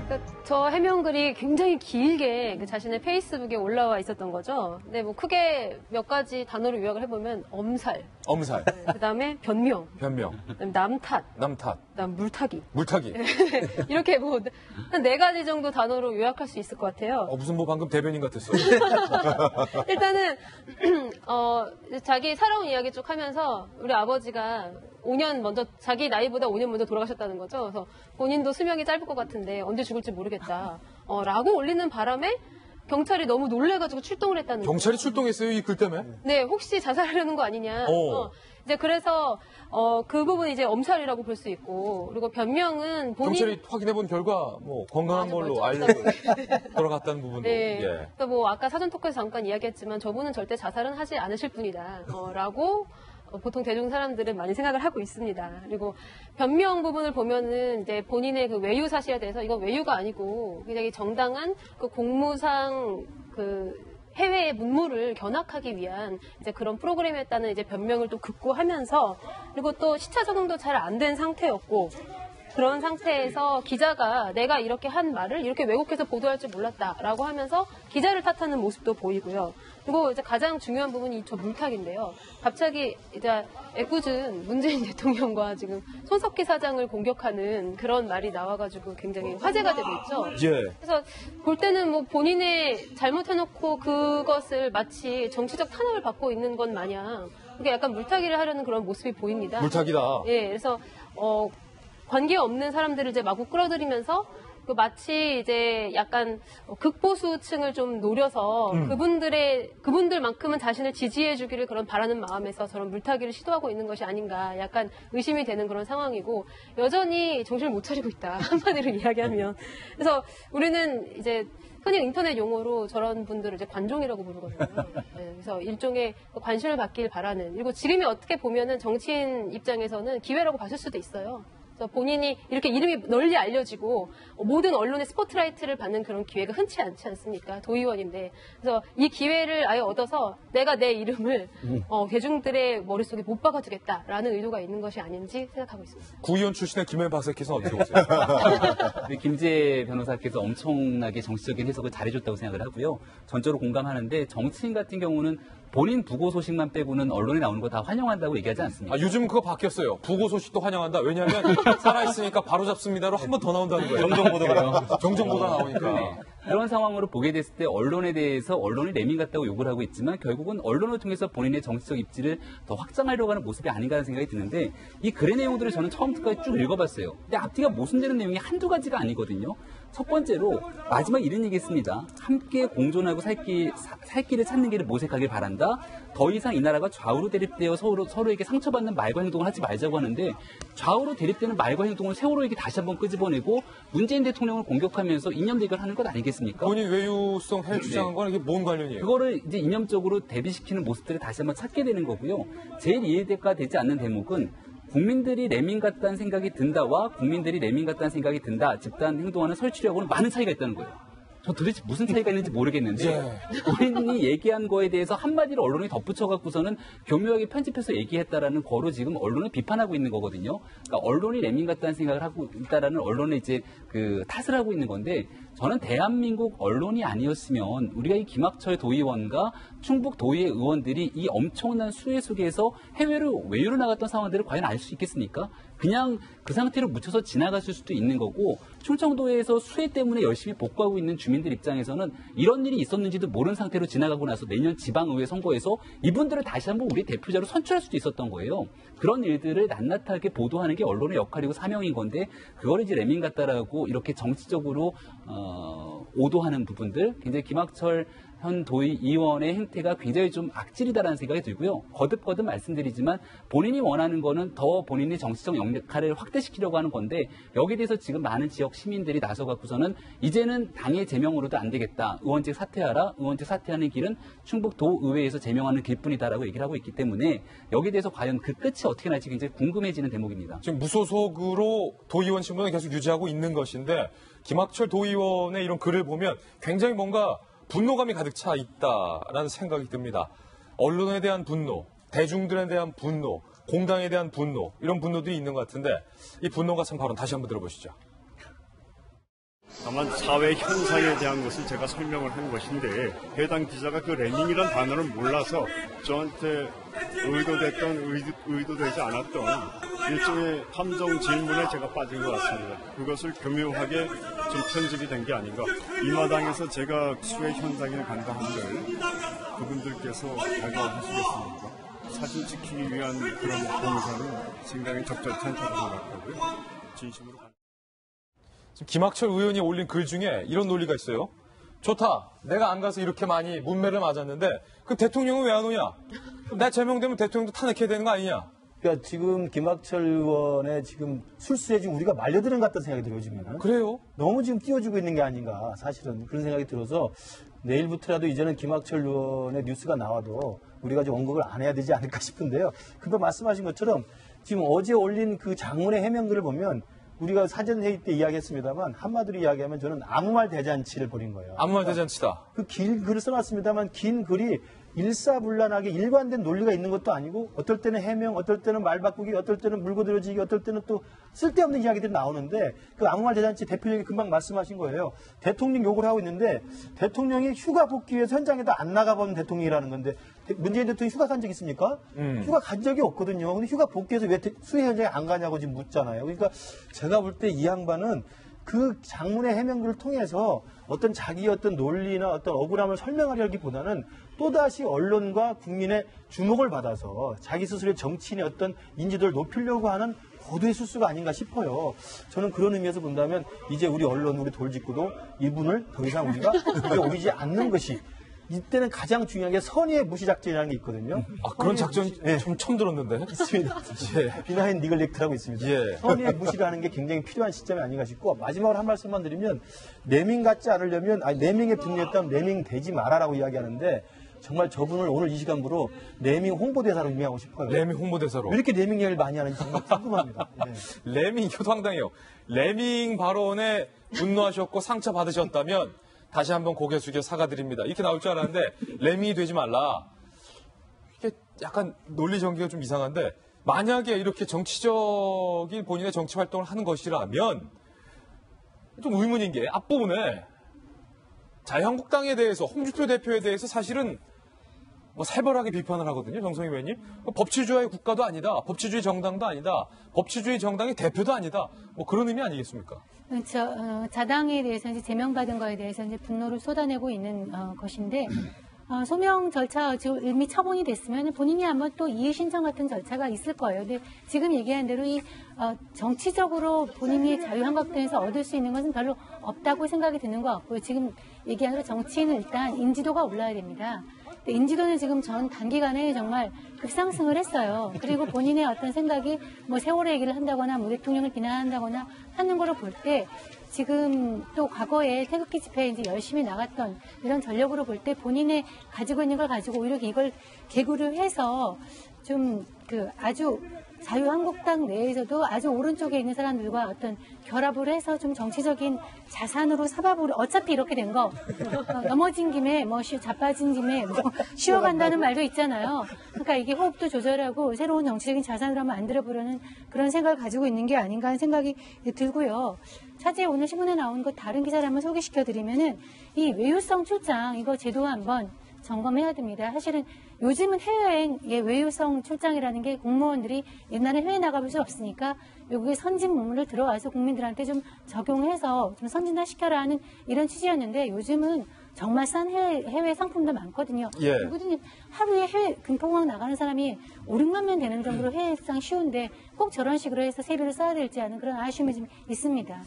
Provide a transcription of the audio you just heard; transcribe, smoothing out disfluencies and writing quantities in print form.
그러니까 저 해명글이 굉장히 길게 그 자신의 페이스북에 올라와 있었던 거죠. 근데 뭐 크게 몇 가지 단어로 요약을 해보면 엄살, 그다음에 변명, 그다음에 남탓, 그다음 물타기, 이렇게 뭐 한 4가지 정도 단어로 요약할 수 있을 것 같아요. 무슨 뭐 방금 대변인 같았어요. 일단은 자기 살아온 이야기 쭉 하면서 우리 아버지가 5년 먼저 자기 나이보다 5년 먼저 돌아가셨다는 거죠. 그래서 본인도 수명이 짧을 것 같은데 언제 죽을지 모르겠다. 라고 올리는 바람에 경찰이 너무 놀래가지고 출동을 했다는 거예요. 경찰이 출동했어요, 이 글 때문에? 네, 혹시 자살하려는 거 아니냐. 이제 그래서 그 부분 이제 엄살이라고 볼 수 있고, 그리고 변명은 본인 경찰이 확인해본 결과 뭐 건강한 걸로 알고 돌아갔다는 부분도. 네. 그러니까 뭐 아까 사전 토크에서 잠깐 이야기했지만 저분은 절대 자살은 하지 않으실 분이다. 라고 보통 대중 사람들은 많이 생각을 하고 있습니다. 그리고 변명 부분을 보면은 이제 본인의 그 외유 사실에 대해서 이건 외유가 아니고 굉장히 정당한 그 공무상 그 해외의 문물을 견학하기 위한 이제 그런 프로그램이었다는 이제 변명을 또 극구하면서 그리고 또 시차 적응도 잘 안 된 상태였고 그런 상태에서 기자가 내가 이렇게 한 말을 이렇게 왜곡해서 보도할 줄 몰랐다라고 하면서 기자를 탓하는 모습도 보이고요. 그리고 이제 가장 중요한 부분이 저 물타기인데요. 갑자기 이제 애꿎은 문재인 대통령과 지금 손석희 사장을 공격하는 그런 말이 나와가지고 굉장히 화제가 되고 있죠. 그래서 볼 때는 뭐 본인의 잘못해놓고 그것을 마치 정치적 탄압을 받고 있는 것 마냥 그게 약간 물타기를 하려는 그런 모습이 보입니다. 물타기다. 예, 그래서 관계없는 사람들을 이제 마구 끌어들이면서 마치 이제 약간 극보수층을 좀 노려서 그분들만큼은 자신을 지지해주기를 그런 바라는 마음에서 저런 물타기를 시도하고 있는 것이 아닌가 약간 의심이 되는 그런 상황이고 여전히 정신을 못 차리고 있다 한마디로 이야기하면 그래서 우리는 이제 흔히 인터넷 용어로 저런 분들을 이제 관종이라고 부르거든요. 네, 그래서 일종의 관심을 받길 바라는 그리고 지금이 어떻게 보면은 정치인 입장에서는 기회라고 봤을 수도 있어요. 본인이 이렇게 이름이 널리 알려지고 모든 언론의 스포트라이트를 받는 그런 기회가 흔치 않지 않습니까? 도의원인데. 그래서 이 기회를 아예 얻어서 내가 내 이름을 대중들의 머릿속에 못 박아두겠다라는 의도가 있는 것이 아닌지 생각하고 있습니다. 구의원 출신의 김해 박사께서는 어떻게 보세요? 김재 변호사께서 엄청나게 정치적인 해석을 잘해줬다고 생각을 하고요. 전적으로 공감하는데 정치인 같은 경우는 본인 부고 소식만 빼고는 언론에 나오는 거 다 환영한다고 얘기하지 않습니까? 요즘 그거 바뀌었어요. 부고 소식도 환영한다. 왜냐하면 살아있으니까 바로 잡습니다로 한 번 더 나온다는 거예요. 정정보도가 나오니까. 네. 그런 상황으로 보게 됐을 때 언론에 대해서 언론이 레민 같다고 욕을 하고 있지만 결국은 언론을 통해서 본인의 정치적 입지를 더 확장하려고 하는 모습이 아닌가 하는 생각이 드는데 이 글의 내용들을 저는 처음부터 쭉 읽어봤어요. 근데 앞뒤가 모순되는 내용이 한두 가지가 아니거든요. 첫 번째로 마지막 이런 얘기했습니다. 함께 공존하고 살 길을 찾는 길을 모색하길 바란다. 더 이상 이 나라가 좌우로 대립되어 서로에게 상처받는 말과 행동을 하지 말자고 하는데 좌우로 대립되는 말과 행동을 세월호에게 다시 한번 끄집어내고 문재인 대통령을 공격하면서 이념 대결하는 것 아니겠습니까? 본인 외유성 해 주장한 건 이게 뭔 관련이에요? 그거를 이제 이념적으로 대비시키는 모습들을 다시 한번 찾게 되는 거고요. 제일 이해가 되지 않는 대목은 국민들이 레민 같다는 생각이 든다와 국민들이 레민 같다는 생각이 든다 집단 행동하는 설치력으로는 많은 차이가 있다는 거예요. 저 도대체 무슨 차이가 있는지 모르겠는데 본인이 얘기한 거에 대해서 한마디로 언론이 덧붙여갖고서는 교묘하게 편집해서 얘기했다라는 거로 지금 언론을 비판하고 있는 거거든요. 그러니까 언론이 레민 같다는 생각을 하고 있다라는 언론의 이제 그 탓을 하고 있는 건데 저는 대한민국 언론이 아니었으면 우리가 이 김학철 도의원과 충북 도의회 의원들이 이 엄청난 수해 속에서 해외로 외유로 나갔던 상황들을 과연 알 수 있겠습니까? 그냥 그 상태로 묻혀서 지나갔을 수도 있는 거고 충청도에서 수해 때문에 열심히 복구하고 있는 주민들 입장에서는 이런 일이 있었는지도 모르는 상태로 지나가고 나서 내년 지방의회 선거에서 이분들을 다시 한번 우리 대표자로 선출할 수도 있었던 거예요. 그런 일들을 낱낱하게 보도하는 게 언론의 역할이고 사명인 건데 그걸 이제 레민 같다라고 이렇게 정치적으로 오도하는 부분들 굉장히 김학철 현 도의원의 행태가 굉장히 좀 악질이다라는 생각이 들고요. 거듭 말씀드리지만 본인이 원하는 거는 더 본인의 정치적 역할을 확대시키려고 하는 건데 여기에 대해서 지금 많은 지역 시민들이 나서갖고서는 이제는 당의 제명으로도 안 되겠다. 의원직 사퇴하라. 의원직 사퇴하는 길은 충북도의회에서 제명하는 길뿐이다라고 얘기를 하고 있기 때문에 여기에 대해서 과연 그 끝이 어떻게 날지 굉장히 궁금해지는 대목입니다. 지금 무소속으로 도의원 신분을 계속 유지하고 있는 것인데 김학철 도의원의 이런 글을 보면 굉장히 뭔가 분노감이 가득 차 있다라는 생각이 듭니다. 언론에 대한 분노, 대중들에 대한 분노, 공당에 대한 분노 이런 분노들이 있는 것 같은데 이 분노가 참 바로 다시 한번 들어보시죠. 다만 사회 현상에 대한 것을 제가 설명을 한 것인데 해당 기자가 그 레밍이란 단어를 몰라서 저한테 의도되지 않았던 일종의 함정 질문에 제가 빠진 것 같습니다. 그것을 교묘하게 좀 편집이 된 게 아닌가. 이 마당에서 제가 수해 현장에 간다 한들 그분들께서 발견하시겠습니까? 사진 찍히기 위한 그런 공사는 상당히 적절치 않다고 생각하고요. 진심으로. 지금 김학철 의원이 올린 글 중에 이런 논리가 있어요. 좋다. 내가 안 가서 이렇게 많이 문매를 맞았는데 그 대통령은 왜 안 오냐? 나 제명되면 대통령도 탄핵해야 되는 거 아니냐? 그러니까 지금 김학철 의원의 지금 술수에 지금 우리가 말려드는 것 같다는 생각이 들어요, 요즘에는. 그래요? 너무 지금 띄워주고 있는 게 아닌가, 사실은. 그런 생각이 들어서 내일부터라도 이제는 김학철 의원의 뉴스가 나와도 우리가 좀 언급을 안 해야 되지 않을까 싶은데요. 금방 말씀하신 것처럼 지금 어제 올린 그 장문의 해명글을 보면 우리가 사전회의 때 이야기했습니다만 한마디로 이야기하면 저는 아무 말 대잔치를 벌인 거예요. 아무 말 대잔치다. 그 긴 글을 써놨습니다만 긴 글이 일사불란하게 일관된 논리가 있는 것도 아니고 어떨 때는 해명, 어떨 때는 말 바꾸기, 어떨 때는 물고 들어지기, 어떨 때는 또 쓸데없는 이야기들이 나오는데 그 아무 말 대잔치 대표님이 금방 말씀하신 거예요. 대통령 욕을 하고 있는데 대통령이 휴가 복귀 위해서 현장에도 안 나가본 대통령이라는 건데 문재인 대통령이 휴가 간 적 있습니까? 휴가 간 적이 없거든요. 근데 휴가 복귀해서 왜 수해 현장에 안 가냐고 지금 묻잖아요. 그러니까 제가 볼 때 이 양반은 그 장문의 해명글을 통해서 어떤 자기의 어떤 논리나 어떤 억울함을 설명하려기보다는 또다시 언론과 국민의 주목을 받아서 자기 스스로의 정치인의 어떤 인지도를 높이려고 하는 고도의 술수가 아닌가 싶어요. 저는 그런 의미에서 본다면 이제 우리 언론, 우리 돌직구도 이분을 더 이상 우리가 올리지 않는 것이 이때는 가장 중요한 게 선의의 무시 작전이라는 게 있거든요. 아, 그런 작전 좀 처음 들었는데. 있습니다. 비나인 니글렉트라고 있습니다. 예. 선의의 무시라는 게 굉장히 필요한 시점이 아닌가 싶고 마지막으로 한 말씀만 드리면 레밍 같지 않으려면 레밍에 분류했다면 레밍 되지 마라라고 이야기하는데 정말 저분을 오늘 이 시간부로 레밍 홍보대사로 임명하고 싶어요. 레밍 홍보대사로. 왜 이렇게 레밍 얘기를 많이 하는지 정말 궁금합니다. 네. 레밍, 이것도 황당해요. 레밍 발언에 분노하셨고 상처 받으셨다면 다시 한번 고개 숙여 사과드립니다. 이렇게 나올 줄 알았는데 레밍이 되지 말라. 이게 약간 논리 전개가 좀 이상한데 만약에 이렇게 정치적인 본인의 정치 활동을 하는 것이라면 좀 의문인 게 앞부분에 자유한국당에 대해서 홍준표 대표에 대해서 사실은 뭐 살벌하게 비판을 하거든요. 정성희 의원님. 법치주의 국가도 아니다. 법치주의 정당도 아니다. 법치주의 정당의 대표도 아니다. 뭐 그런 의미 아니겠습니까? 자당에 대해서 이제 제명받은 거에 대해서 이제 분노를 쏟아내고 있는 것인데 소명 절차 지금 이미 처분이 됐으면 본인이 한번 또 이의 신청 같은 절차가 있을 거예요. 근데 지금 얘기한 대로 이 정치적으로 본인이 자유한국당에서 얻을 수 있는 것은 별로 없다고 생각이 드는 것 같고요. 지금 얘기한 대로 정치인은 일단 인지도가 올라야 됩니다. 인지도는 지금 전 단기간에 정말 급상승을 했어요. 그리고 본인의 어떤 생각이 뭐 세월의 얘기를 한다거나 뭐 대통령을 비난한다거나 하는 거를 볼 때 지금 또 과거에 태극기 집회에 이제 열심히 나갔던 이런 전력으로 볼 때 본인의 가지고 있는 걸 가지고 오히려 이걸 개구를 해서 좀 아주 자유한국당 내에서도 아주 오른쪽에 있는 사람들과 어떤 결합을 해서 좀 정치적인 자산으로 사바부를 어차피 이렇게 된 거 넘어진 김에 뭐 자빠진 김에 뭐 쉬어간다는 말도 있잖아요. 그러니까 이게 호흡도 조절하고 새로운 정치적인 자산으로 한번 만들어보려는 그런 생각을 가지고 있는 게 아닌가 하는 생각이 들고요. 차제에 오늘 신문에 나온 거 다른 기사를 한번 소개시켜드리면은 이 외유성 출장 이거 제도 한번 점검해야 됩니다. 사실은 요즘은 해외여행의 외유성 출장이라는 게 공무원들이 옛날에 해외 나가볼 수 없으니까 외국의 선진 문물을 들어와서 국민들한테 좀 적용해서 좀 선진화시켜라 하는 이런 취지였는데 요즘은 정말 싼 해외 상품도 많거든요. 예. 누구든 하루에 해외 금포공항 나가는 사람이 5, 6만 명 되는 정도로 해외 수상 쉬운데 꼭 저런 식으로 해서 세비를 써야 될지 하는 그런 아쉬움이 좀 있습니다.